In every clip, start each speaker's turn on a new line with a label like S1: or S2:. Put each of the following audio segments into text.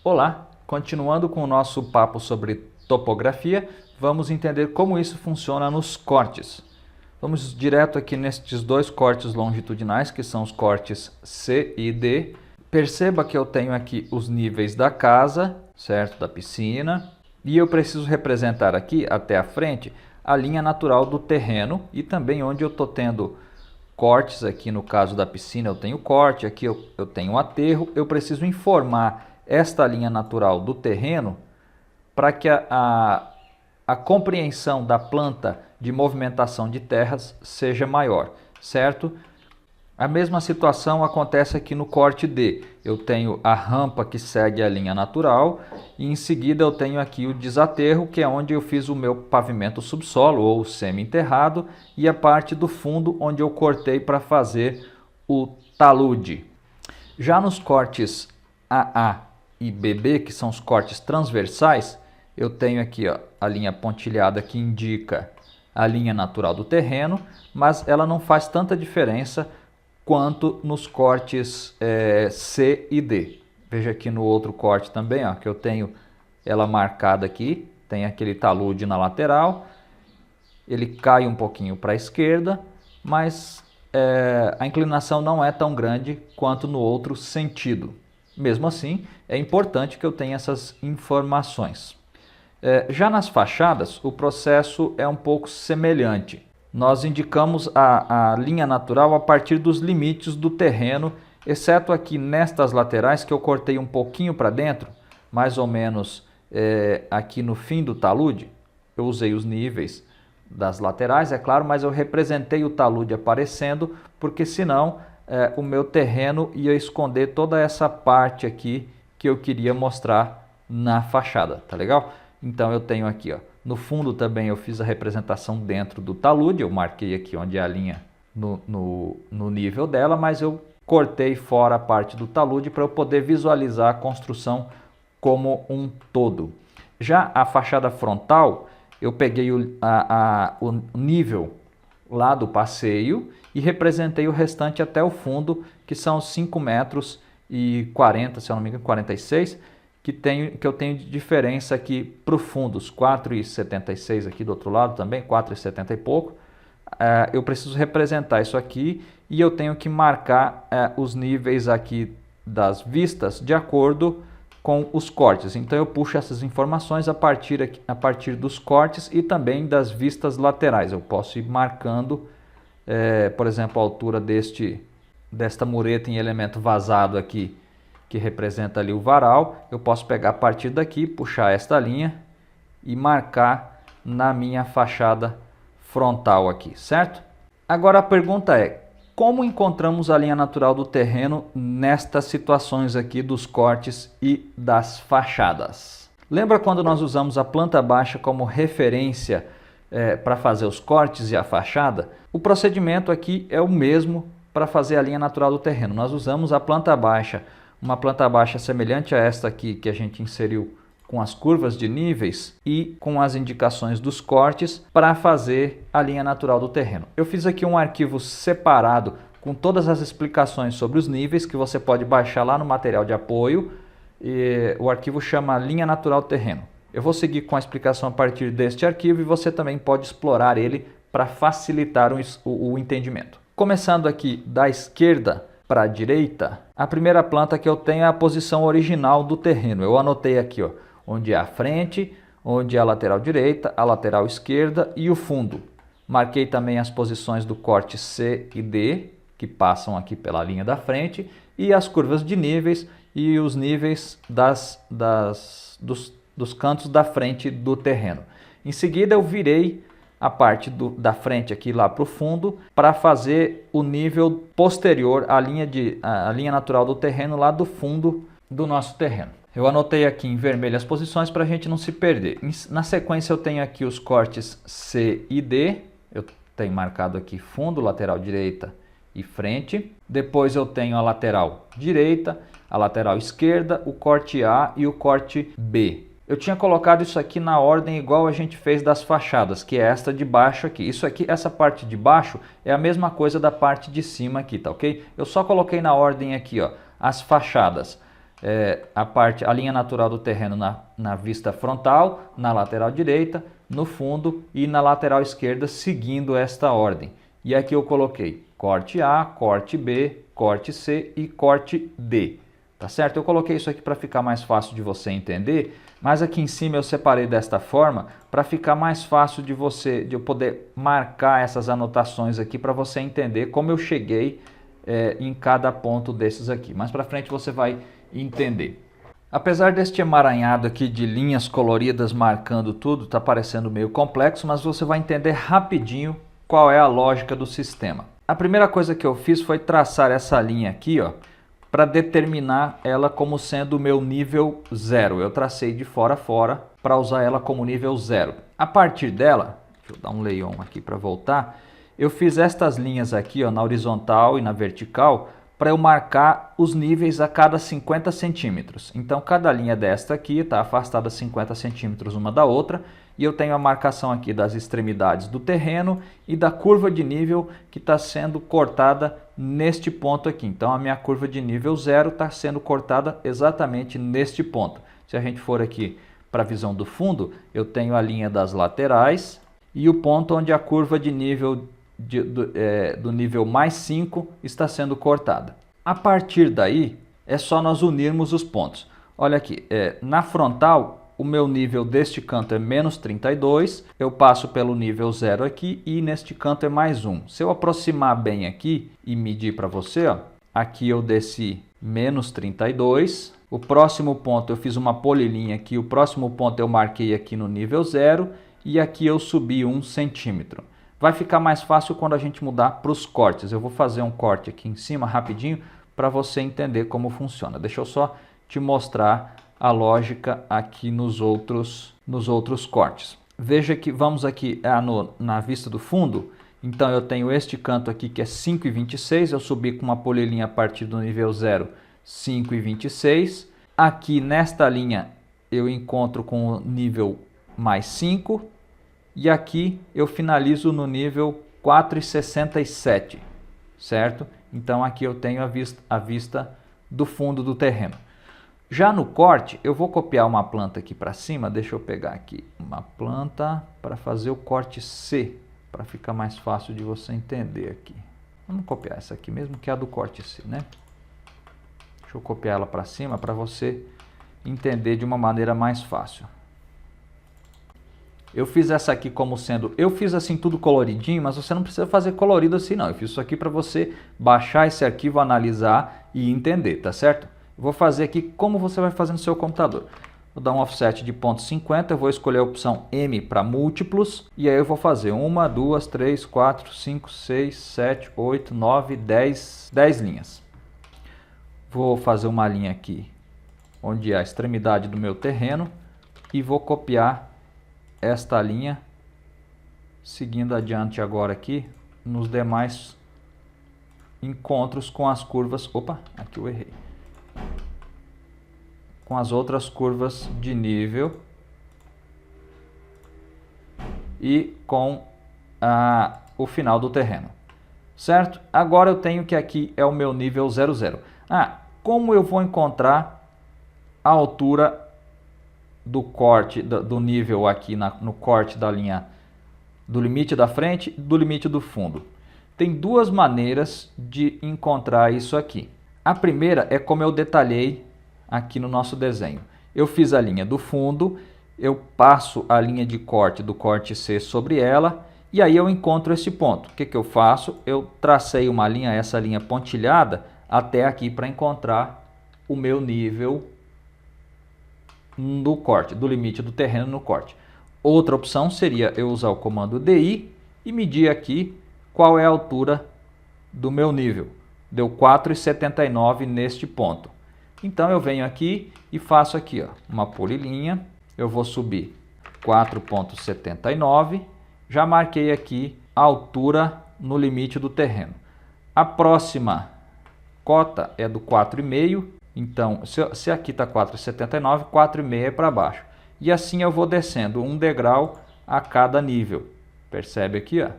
S1: Olá, continuando com o nosso papo sobre topografia, vamos entender como isso funciona nos cortes. Vamos direto aqui nestes dois cortes longitudinais, que são os cortes C e D. Perceba que eu tenho aqui os níveis da casa, certo? Da piscina. E eu preciso representar aqui, até a frente, a linha natural do terreno e também onde eu estou tendo cortes. Aqui no caso da piscina eu tenho corte, aqui eu tenho aterro. Eu preciso informar esta linha natural do terreno para que a compreensão da planta de movimentação de terras seja maior, certo? A mesma situação acontece aqui no corte D. Eu tenho a rampa que segue a linha natural e em seguida eu tenho aqui o desaterro, que é onde eu fiz o meu pavimento subsolo ou semi-enterrado, e a parte do fundo onde eu cortei para fazer o talude. Já nos cortes AA e BB, que são os cortes transversais, eu tenho aqui a linha pontilhada que indica a linha natural do terreno, mas ela não faz tanta diferença quanto nos cortes C e D. Veja aqui no outro corte também, que eu tenho ela marcada aqui, tem aquele talude na lateral, ele cai um pouquinho para a esquerda, mas a inclinação não é tão grande quanto no outro sentido. Mesmo assim, é importante que eu tenha essas informações. Já nas fachadas, o processo é um pouco semelhante. Nós indicamos a linha natural a partir dos limites do terreno, exceto aqui nestas laterais que eu cortei um pouquinho para dentro, mais ou menos aqui no fim do talude. Eu usei os níveis das laterais, é claro, mas eu representei o talude aparecendo, porque senão o meu terreno ia esconder toda essa parte aqui que eu queria mostrar na fachada, tá legal? Então eu tenho aqui, no fundo também eu fiz a representação dentro do talude, eu marquei aqui onde é a linha no nível dela, mas eu cortei fora a parte do talude para eu poder visualizar a construção como um todo. Já a fachada frontal, eu peguei o nível lá do passeio e representei o restante até o fundo, que são 5 metros e 40, se eu não me engano, 46, que eu tenho de diferença aqui para o fundo, os 4,76 aqui do outro lado também, 4,70 e pouco. Eu preciso representar isso aqui e eu tenho que marcar os níveis aqui das vistas de acordo com os cortes. Então eu puxo essas informações a partir dos cortes e também das vistas laterais. Eu posso ir marcando, por exemplo, a altura desta mureta em elemento vazado aqui, que representa ali o varal. Eu posso pegar a partir daqui, puxar esta linha e marcar na minha fachada frontal aqui, certo? Agora a pergunta é: como encontramos a linha natural do terreno nestas situações aqui dos cortes e das fachadas? Lembra quando nós usamos a planta baixa como referência para fazer os cortes e a fachada? O procedimento aqui é o mesmo para fazer a linha natural do terreno. Nós usamos a planta baixa, uma planta baixa semelhante a esta aqui que a gente inseriu com as curvas de níveis e com as indicações dos cortes para fazer a linha natural do terreno. Eu fiz aqui um arquivo separado com todas as explicações sobre os níveis que você pode baixar lá no material de apoio. O arquivo chama Linha Natural do Terreno. Eu vou seguir com a explicação a partir deste arquivo e você também pode explorar ele para facilitar o entendimento. Começando aqui da esquerda para a direita, a primeira planta que eu tenho é a posição original do terreno. Eu anotei aqui, onde é a frente, onde é a lateral direita, a lateral esquerda e o fundo. Marquei também as posições do corte C e D, que passam aqui pela linha da frente, e as curvas de níveis e os níveis dos cantos da frente do terreno. Em seguida eu virei a parte da frente aqui lá para o fundo para fazer o nível posterior à linha natural do terreno lá do fundo do nosso terreno. Eu anotei aqui em vermelho as posições para a gente não se perder. Na sequência eu tenho aqui os cortes C e D. Eu tenho marcado aqui fundo, lateral direita e frente. Depois eu tenho a lateral direita, a lateral esquerda, o corte A e o corte B. Eu tinha colocado isso aqui na ordem igual a gente fez das fachadas, que é esta de baixo aqui. Isso aqui, essa parte de baixo é a mesma coisa da parte de cima aqui, tá ok? Eu só coloquei na ordem aqui, as fachadas. a linha natural do terreno na vista frontal, na lateral direita, no fundo e na lateral esquerda, seguindo esta ordem. E aqui eu coloquei corte A, corte B, corte C e corte D. Tá certo? Eu coloquei isso aqui para ficar mais fácil de você entender, mas aqui em cima eu separei desta forma para ficar mais fácil de eu poder marcar essas anotações aqui para você entender como eu cheguei em cada ponto desses aqui. Mais para frente você vai entender. Apesar deste emaranhado aqui de linhas coloridas marcando tudo, tá parecendo meio complexo, mas você vai entender rapidinho qual é a lógica do sistema. A primeira coisa que eu fiz foi traçar essa linha aqui, ó, para determinar ela como sendo o meu nível 0. Eu tracei de fora a fora para usar ela como nível 0. A partir dela, deixa eu dar um leon aqui para voltar, eu fiz estas linhas aqui, ó, na horizontal e na vertical, para eu marcar os níveis a cada 50 centímetros. Então, cada linha desta aqui está afastada 50 centímetros uma da outra, e eu tenho a marcação aqui das extremidades do terreno e da curva de nível que está sendo cortada neste ponto aqui. Então, a minha curva de nível 0 está sendo cortada exatamente neste ponto. Se a gente for aqui para a visão do fundo, eu tenho a linha das laterais e o ponto onde a curva de nível do nível mais 5 está sendo cortada. A partir daí, é só nós unirmos os pontos. Olha aqui, na frontal, o meu nível deste canto é menos 32, eu passo pelo nível 0 aqui e neste canto é mais 1. Se eu aproximar bem aqui e medir para você, ó, aqui eu desci menos 32, o próximo ponto eu fiz uma polilinha aqui, o próximo ponto eu marquei aqui no nível 0 e aqui eu subi 1 centímetro. Vai ficar mais fácil quando a gente mudar para os cortes. Eu vou fazer um corte aqui em cima rapidinho para você entender como funciona. Deixa eu só te mostrar a lógica aqui nos outros cortes. Veja que vamos aqui na vista do fundo. Então eu tenho este canto aqui que é 5,26. Eu subi com uma polilinha a partir do nível 0, 5,26. Aqui nesta linha eu encontro com o nível mais 5. E aqui eu finalizo no nível 4,67, certo? Então aqui eu tenho a vista do fundo do terreno. Já no corte, eu vou copiar uma planta aqui para cima. Deixa eu pegar aqui uma planta para fazer o corte C, para ficar mais fácil de você entender aqui. Vamos copiar essa aqui mesmo, que é a do corte C, né? Deixa eu copiar ela para cima para você entender de uma maneira mais fácil. Eu fiz essa aqui como sendo... Eu fiz assim tudo coloridinho, mas você não precisa fazer colorido assim não. Eu fiz isso aqui para você baixar esse arquivo, analisar e entender, tá certo? Eu vou fazer aqui como você vai fazer no seu computador. Vou dar um offset de 0,50, eu vou escolher a opção M para múltiplos. E aí eu vou fazer 1, 2, 3, 4, 5, 6, 7, 8, 9, 10 linhas. Vou fazer uma linha aqui, onde é a extremidade do meu terreno. E vou copiar esta linha, seguindo adiante agora aqui, nos demais encontros com as curvas, opa, aqui eu errei, com as outras curvas de nível e com o final do terreno, certo? Agora eu tenho que aqui é o meu nível 00. Como eu vou encontrar a altura do corte, do nível aqui no corte da linha do limite da frente e do limite do fundo? Tem duas maneiras de encontrar isso aqui. A primeira é como eu detalhei aqui no nosso desenho. Eu fiz a linha do fundo, eu passo a linha de corte do corte C sobre ela e aí eu encontro esse ponto. O que eu faço? Eu tracei uma linha, essa linha pontilhada, até aqui para encontrar o meu nível do corte, do limite do terreno no corte. Outra opção seria eu usar o comando DI e medir aqui qual é a altura do meu nível. Deu 4,79 neste ponto. Então eu venho aqui e faço aqui, ó, uma polilinha. Eu vou subir 4,79. Já marquei aqui a altura no limite do terreno. A próxima cota é do 4,5. Então, se aqui está 4,79, 4,5 é para baixo. E assim eu vou descendo um degrau a cada nível. Percebe aqui, ó?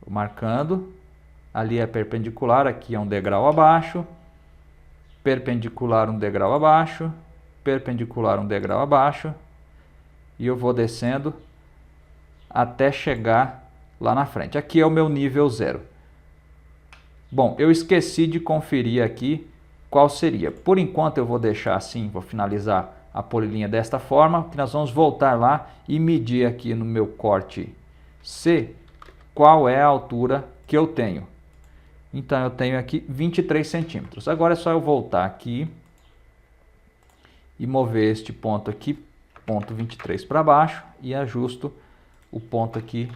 S1: Vou marcando. Ali é perpendicular, aqui é um degrau abaixo. perpendicular um degrau abaixo, perpendicular um degrau abaixo, e eu vou descendo até chegar lá na frente. Aqui é o meu nível 0. Bom, eu esqueci de conferir aqui qual seria. Por enquanto eu vou deixar assim, vou finalizar a polilinha desta forma, que nós vamos voltar lá e medir aqui no meu corte C qual é a altura que eu tenho. Então eu tenho aqui 23 centímetros. Agora é só eu voltar aqui e mover este ponto aqui, ponto 23 para baixo, e ajusto o ponto aqui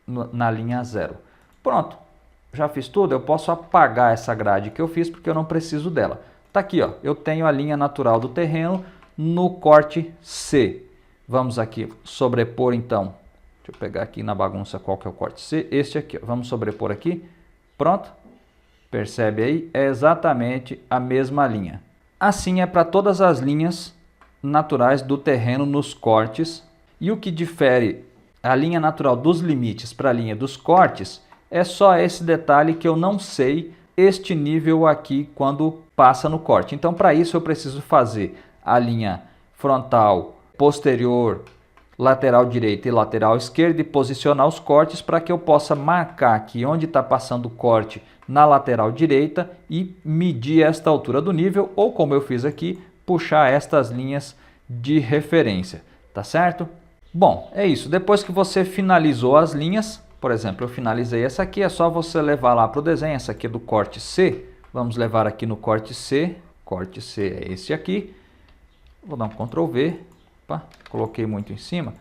S1: na linha 0. Pronto, já fiz tudo. Eu posso apagar essa grade que eu fiz porque eu não preciso dela. Tá aqui, ó, eu tenho a linha natural do terreno no corte C. Vamos aqui sobrepor então. Deixa eu pegar aqui na bagunça qual que é o corte C. Este aqui, ó. Vamos sobrepor aqui. Pronto. Percebe aí? É exatamente a mesma linha. Assim é para todas as linhas naturais do terreno nos cortes. E o que difere a linha natural dos limites para a linha dos cortes é só esse detalhe que eu não sei este nível aqui quando passa no corte. Então, para isso eu preciso fazer a linha frontal, posterior, lateral direita e lateral esquerda e posicionar os cortes para que eu possa marcar aqui onde está passando o corte na lateral direita e medir esta altura do nível, ou como eu fiz aqui, puxar estas linhas de referência, tá certo? Bom, é isso. Depois que você finalizou as linhas, por exemplo, eu finalizei essa aqui, é só você levar lá para o desenho. Essa aqui é do corte C, vamos levar aqui no corte C é esse aqui. Vou dar um Ctrl V, opa, coloquei muito em cima.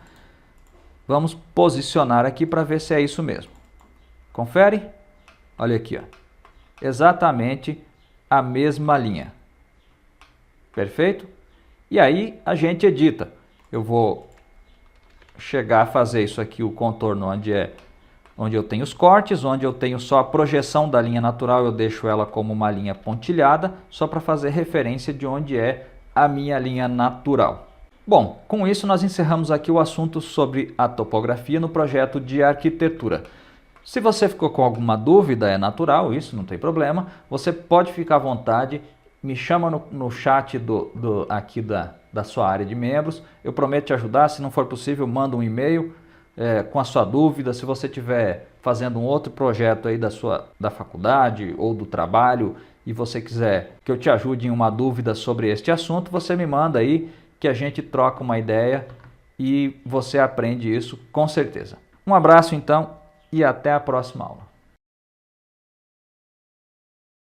S1: Vamos posicionar aqui para ver se é isso mesmo. Confere? Olha aqui, ó. Exatamente a mesma linha. Perfeito? E aí a gente edita. Eu vou chegar a fazer isso aqui, o contorno onde eu tenho os cortes, onde eu tenho só a projeção da linha natural, eu deixo ela como uma linha pontilhada, só para fazer referência de onde é a minha linha natural. Bom, com isso nós encerramos aqui o assunto sobre a topografia no projeto de arquitetura. Se você ficou com alguma dúvida, é natural, isso não tem problema, você pode ficar à vontade, me chama no chat aqui da sua área de membros, eu prometo te ajudar. Se não for possível, manda um e-mail com a sua dúvida. Se você estiver fazendo um outro projeto aí da faculdade ou do trabalho e você quiser que eu te ajude em uma dúvida sobre este assunto, você me manda aí que a gente troca uma ideia e você aprende isso com certeza. Um abraço então e até a próxima aula.